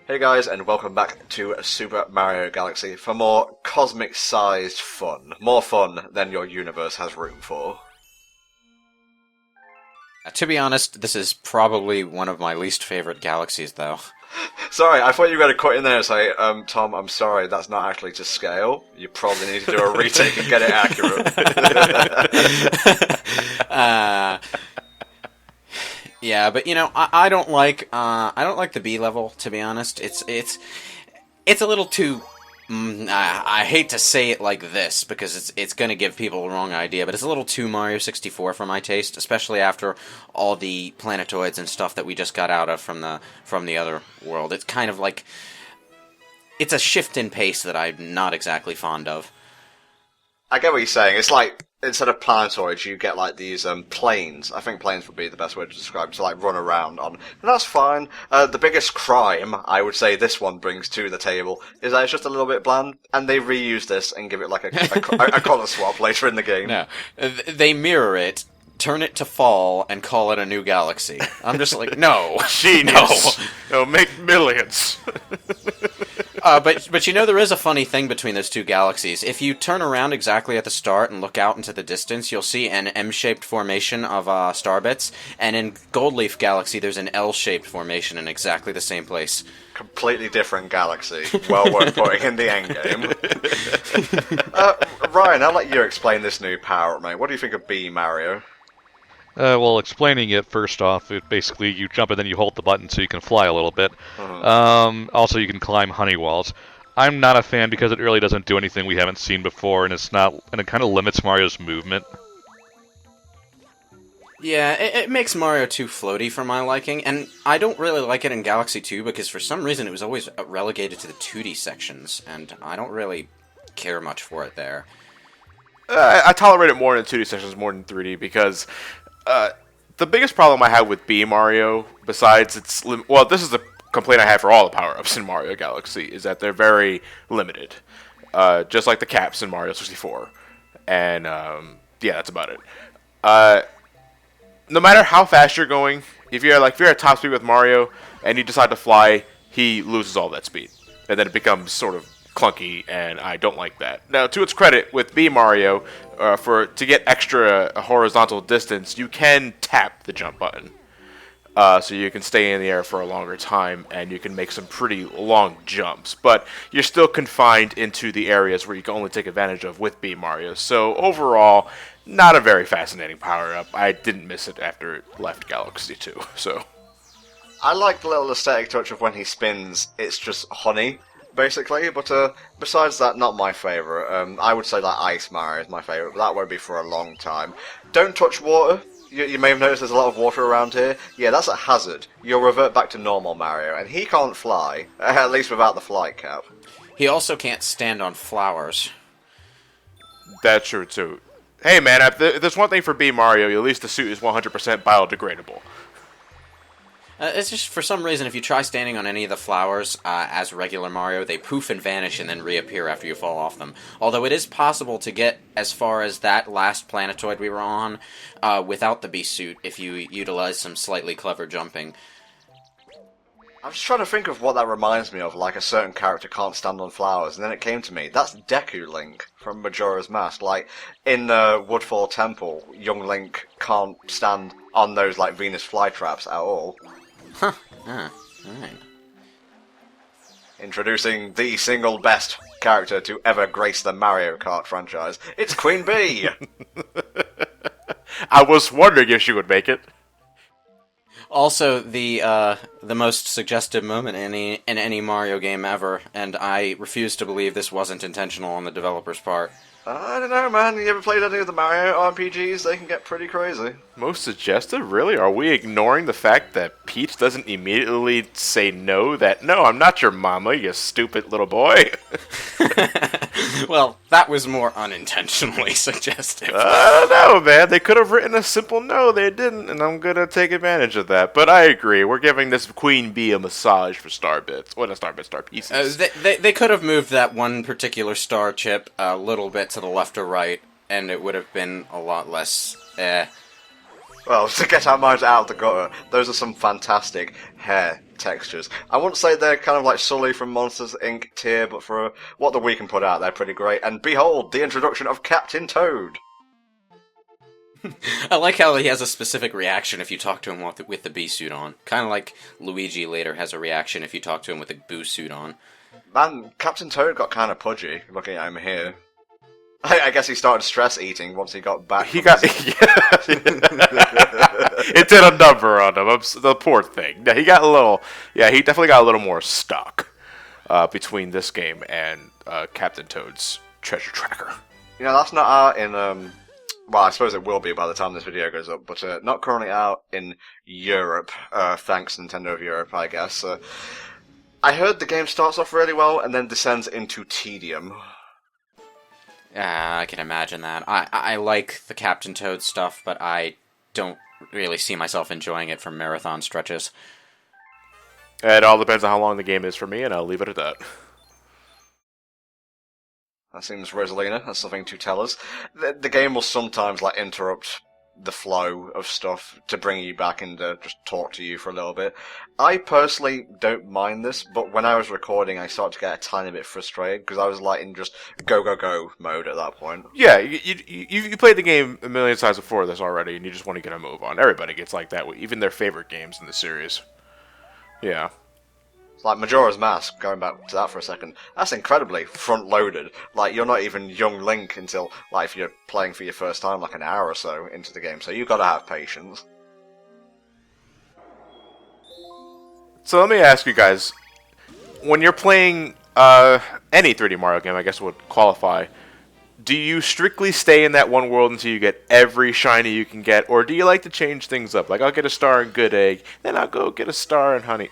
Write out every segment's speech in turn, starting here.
Hey guys, and welcome back to Super Mario Galaxy for more cosmic-sized fun. More fun than your universe has room for. To be honest, this is probably one of my least favorite galaxies, though. Sorry, I thought you were going to cut in there and say, Tom, I'm sorry, that's not actually to scale. You probably need to do a retake and get it accurate. Yeah, but you know, I don't like the B level, to be honest. It's a little too. I hate to say it like this because it's going to give people the wrong idea, but it's a little too Mario 64 for my taste, especially after all the planetoids and stuff that we just got out of from the other world. It's kind of like it's a shift in pace that I'm not exactly fond of. I get what you're saying. It's like, instead of planetoids, you get like these planes. I think planes would be the best way to describe it, to like run around on. And that's fine. The biggest crime, I would say this one brings to the table, is that it's just a little bit bland, and they reuse this and give it like a colour swap later in the game. No, they mirror it, turn it to fall, and call it a new galaxy. I'm just like, no. Genius. It'll make millions. But you know, there is a funny thing between those two galaxies. If you turn around exactly at the start and look out into the distance, you'll see an M-shaped formation of star bits, and in Goldleaf Galaxy, there's an L-shaped formation in exactly the same place. Completely different galaxy. Well worth putting in the endgame. Ryan, I'll let you explain this new power-up, mate. What do you think of B Mario? Well, explaining it, first off, basically you jump and then you hold the button so you can fly a little bit. Also, you can climb honey walls. I'm not a fan because it really doesn't do anything we haven't seen before, and it kind of limits Mario's movement. Yeah, it makes Mario too floaty for my liking, and I don't really like it in Galaxy 2 because for some reason it was always relegated to the 2D sections, and I don't really care much for it there. I tolerate it more in 2D sections more than 3D because the biggest problem I have with B Mario, besides this is the complaint I have for all the power-ups in Mario Galaxy, is that they're very limited. Just like the caps in Mario 64. And, yeah, that's about it. No matter how fast you're going, if you're at top speed with Mario, and you decide to fly, he loses all that speed. And then it becomes sort of clunky, and I don't like that. Now, to its credit, with B Mario, to get extra horizontal distance, you can tap the jump button. So you can stay in the air for a longer time, and you can make some pretty long jumps. But you're still confined into the areas where you can only take advantage of with B Mario. So overall, not a very fascinating power-up. I didn't miss it after it left Galaxy 2, so. I like the little aesthetic touch of when he spins, it's just honey, basically, but besides that, not my favourite. I would say that Ice Mario is my favourite, but that won't be for a long time. Don't touch water. You may have noticed there's a lot of water around here. Yeah, that's a hazard. You'll revert back to normal Mario, and he can't fly, at least without the flight cap. He also can't stand on flowers. That's true, too. Hey, man, if there's one thing for B Mario, at least the suit is 100% biodegradable. It's just, for some reason, if you try standing on any of the flowers as regular Mario, they poof and vanish and then reappear after you fall off them. Although it is possible to get as far as that last planetoid we were on without the Beast suit if you utilize some slightly clever jumping. I'm just trying to think of what that reminds me of, like a certain character can't stand on flowers, and then it came to me. That's Deku Link from Majora's Mask. Like, in the Woodfall Temple, young Link can't stand on those, like, Venus flytraps at all. Huh. Ah, alright. Introducing the single best character to ever grace the Mario Kart franchise. It's Queen Bee! I was wondering if she would make it. Also, the most suggestive moment in any Mario game ever, and I refuse to believe this wasn't intentional on the developer's part. I don't know, man. You ever played any of the Mario RPGs? They can get pretty crazy. Most suggestive? Really? Are we ignoring the fact that Peach doesn't immediately say no, I'm not your mama, you stupid little boy? Well, that was more unintentionally suggestive. I don't know, man. They could have written a simple no, they didn't, and I'm gonna take advantage of that. But I agree, we're giving this Queen Bee a massage for star bits. What, star pieces. They could have moved that one particular star chip a little bit to the left or right, and it would have been a lot less, Well, to get our minds out of the gutter, those are some fantastic hair textures. I wouldn't say they're kind of like Sully from Monsters, Inc. tier, but for what the we can put out, they're pretty great. And behold, the introduction of Captain Toad! I like how he has a specific reaction if you talk to him with the bee suit on. Kind of like Luigi later has a reaction if you talk to him with the boo suit on. Man, Captain Toad got kind of pudgy, looking at him here. I guess he started stress eating once he got back. He got... It did a number on him. The poor thing. Yeah, he got a little... Yeah, he definitely got a little more stuck between this game and Captain Toad's Treasure Tracker. You know, that's not out in... Well, I suppose it will be by the time this video goes up, but not currently out in Europe. Thanks, Nintendo of Europe, I guess. I heard the game starts off really well and then descends into tedium. I can imagine that. I like the Captain Toad stuff, but I don't really see myself enjoying it for marathon stretches. It all depends on how long the game is for me, and I'll leave it at that. That seems Rosalina has something to tell us. The game will sometimes like interrupt the flow of stuff to bring you back and just talk to you for a little bit. I personally don't mind this, but when I was recording, I started to get a tiny bit frustrated because I was like in just go mode at that point. Yeah, you played the game a million times before this already, and you just want to get a move on. Everybody gets like that, even their favorite games in the series. Yeah. Like Majora's Mask, going back to that for a second, that's incredibly front-loaded. Like, you're not even young Link until, like, if you're playing for your first time, like an hour or so into the game, so you've got to have patience. So let me ask you guys, when you're playing any 3D Mario game, I guess would qualify, do you strictly stay in that one world until you get every shiny you can get, or do you like to change things up? Like, I'll get a star in Good Egg, then I'll go get a star in Honey...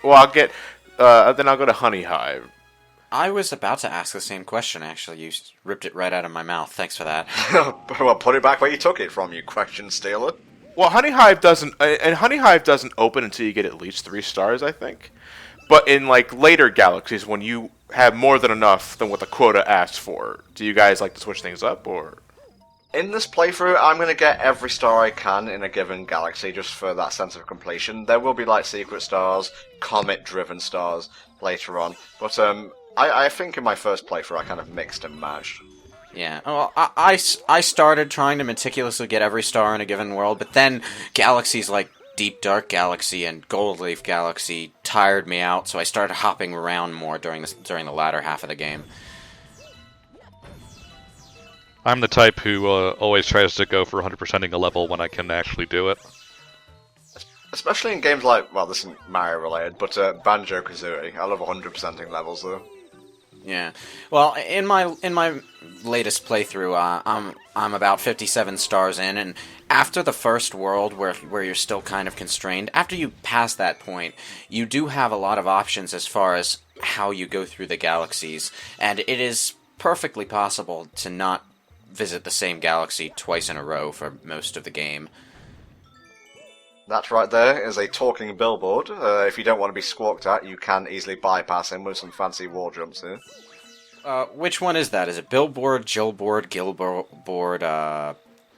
Well, then I'll go to Honeyhive. I was about to ask the same question, actually. You ripped it right out of my mouth. Thanks for that. Well, put it back where you took it from, you question stealer. Well, Honeyhive doesn't open until you get at least 3 stars, I think. But in, like, later galaxies, when you have more than enough than what the quota asks for, do you guys like to switch things up, or...? In this playthrough, I'm going to get every star I can in a given galaxy just for that sense of completion. There will be, like, secret stars, comet-driven stars later on. But, I think in my first playthrough I kind of mixed and matched. Yeah, well, I started trying to meticulously get every star in a given world, but then galaxies like Deep Dark Galaxy and Gold Leaf Galaxy tired me out, so I started hopping around more during the latter half of the game. I'm the type who always tries to go for 100%ing a level when I can actually do it. Especially in games like, well, this isn't Mario related, but Banjo-Kazooie. I love 100%ing levels though. Yeah, well, in my latest playthrough, I'm about 57 stars in, and after the first world, where you're still kind of constrained, after you pass that point, you do have a lot of options as far as how you go through the galaxies, and it is perfectly possible to not visit the same galaxy twice in a row for most of the game. That right there is a talking billboard. If you don't want to be squawked at, you can easily bypass him with some fancy wall jumps here. Which one is that? Is it Billboard, Jillboard, Gilboard,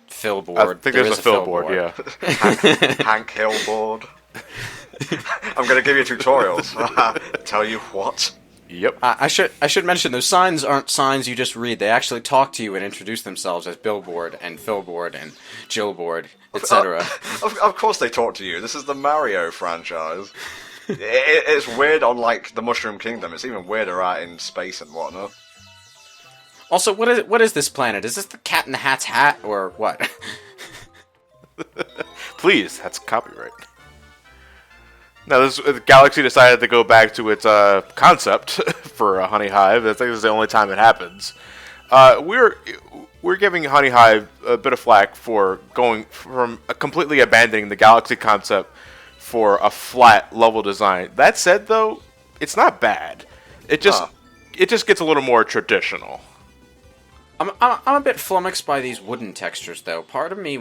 Philboard? I think there's a Philboard, yeah. Hank Hillboard. I'm going to give you tutorials. Tell you what. Yep. I should mention, those signs aren't signs you just read. They actually talk to you and introduce themselves as Billboard and Philboard and Jillboard, etc. Of course they talk to you. This is the Mario franchise. It's weird on, like, the Mushroom Kingdom. It's even weirder out in space and whatnot. Also, what is this planet? Is this the Cat in the Hat's hat, or what? Please, that's copyright. Now, the Galaxy decided to go back to its concept for Honeyhive. I think this is the only time it happens. We're giving Honeyhive a bit of flack for going from completely abandoning the Galaxy concept for a flat level design. That said, though, it's not bad. It just gets a little more traditional. I'm a bit flummoxed by these wooden textures, though. Part of me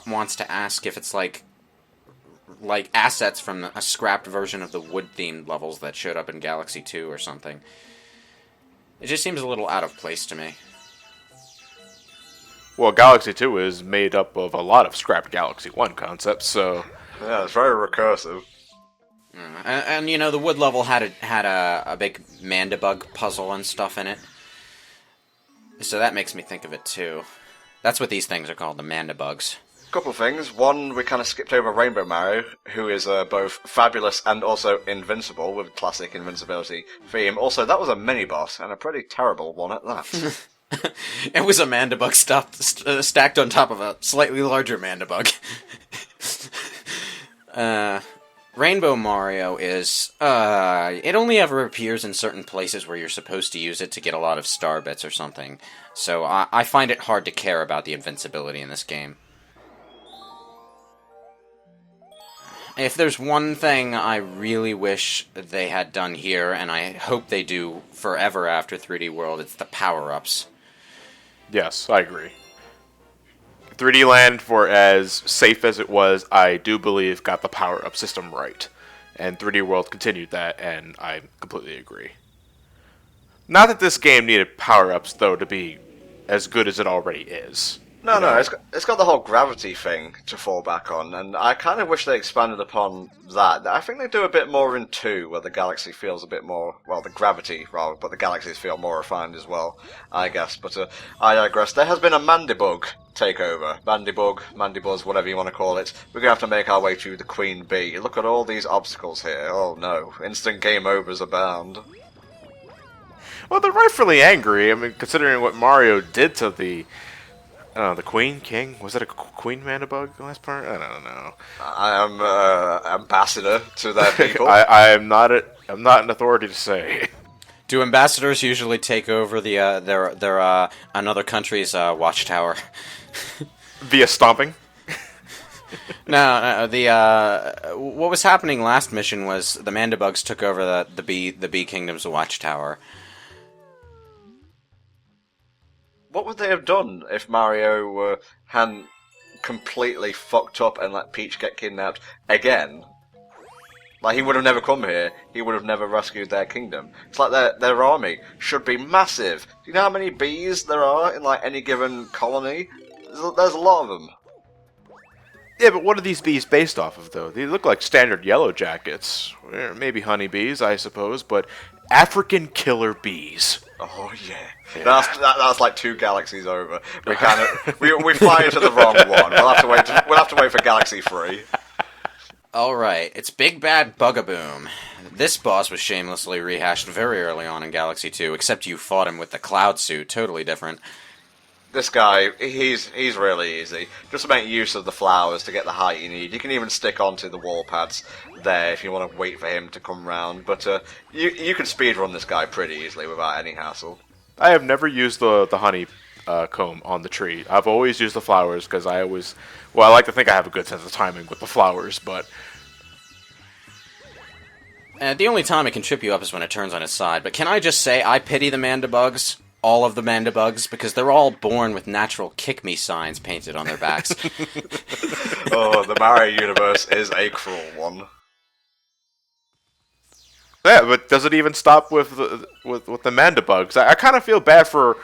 wants to ask if it's like assets from a scrapped version of the wood-themed levels that showed up in Galaxy 2 or something. It just seems a little out of place to me. Well, Galaxy 2 is made up of a lot of scrapped Galaxy 1 concepts, so... Yeah, it's very recursive. And you know, the wood level had a big Mandibug puzzle and stuff in it. So that makes me think of it, too. That's what these things are called, the Mandibugs. Couple of things. One, we kind of skipped over Rainbow Mario, who is both fabulous and also invincible, with classic invincibility theme. Also, that was a mini-boss, and a pretty terrible one at that. It was a Mandibug stacked on top of a slightly larger Mandibug. Rainbow Mario is, it only ever appears in certain places where you're supposed to use it to get a lot of star bits or something. So I find it hard to care about the invincibility in this game. If there's one thing I really wish they had done here, and I hope they do forever after 3D World, it's the power-ups. Yes, I agree. 3D Land, for as safe as it was, I do believe got the power-up system right. And 3D World continued that, and I completely agree. Not that this game needed power-ups, though, to be as good as it already is. No, it's got the whole gravity thing to fall back on, and I kind of wish they expanded upon that. I think they do a bit more in 2, where the galaxy feels a bit more, well, the gravity, rather, but the galaxies feel more refined as well, I guess. But I digress. There has been a Mandibug takeover. Mandibuzz, whatever you want to call it. We're going to have to make our way to the Queen Bee. Look at all these obstacles here. Oh no, instant game overs abound. Well, they're rightfully angry. I mean, considering what Mario did to the Queen, King? Was it a Queen Mandibug last part? I don't know. I am ambassador to their people. I'm not an authority to say. Do ambassadors usually take over their another country's watchtower? Via stomping? No, what was happening last mission was the Mandibugs took over the Bee Kingdom's watchtower. What would they have done if Mario hadn't completely fucked up and let Peach get kidnapped again? Like, he would have never come here. He would have never rescued their kingdom. It's like their army should be massive. Do you know how many bees there are in, like, any given colony? There's a lot of them. Yeah, but what are these bees based off of, though? They look like standard yellow jackets. Maybe honeybees, I suppose, but African killer bees. Oh yeah, that's like 2 galaxies over. We we fly into the wrong one. We'll have to wait for Galaxy 3. All right, it's Big Bad Bugaboom. This boss was shamelessly rehashed very early on in Galaxy 2, except you fought him with the cloud suit. Totally different. This guy, he's really easy. Just make use of the flowers to get the height you need. You can even stick onto the wall pads there if you want to wait for him to come round. But you can speedrun this guy pretty easily without any hassle. I have never used the honey comb on the tree. I've always used the flowers because I like to think I have a good sense of timing with the flowers, but... The only time it can trip you up is when it turns on its side. But can I just say, I pity the Mandibugs. All of the Mandibugs, because they're all born with natural kick-me signs painted on their backs. Oh, the Mario universe is a cruel one. Yeah, but does it even stop with the Mandibugs? I kind of feel bad for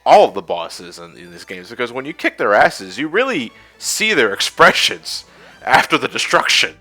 all of the bosses in these games, because when you kick their asses, you really see their expressions after the destruction.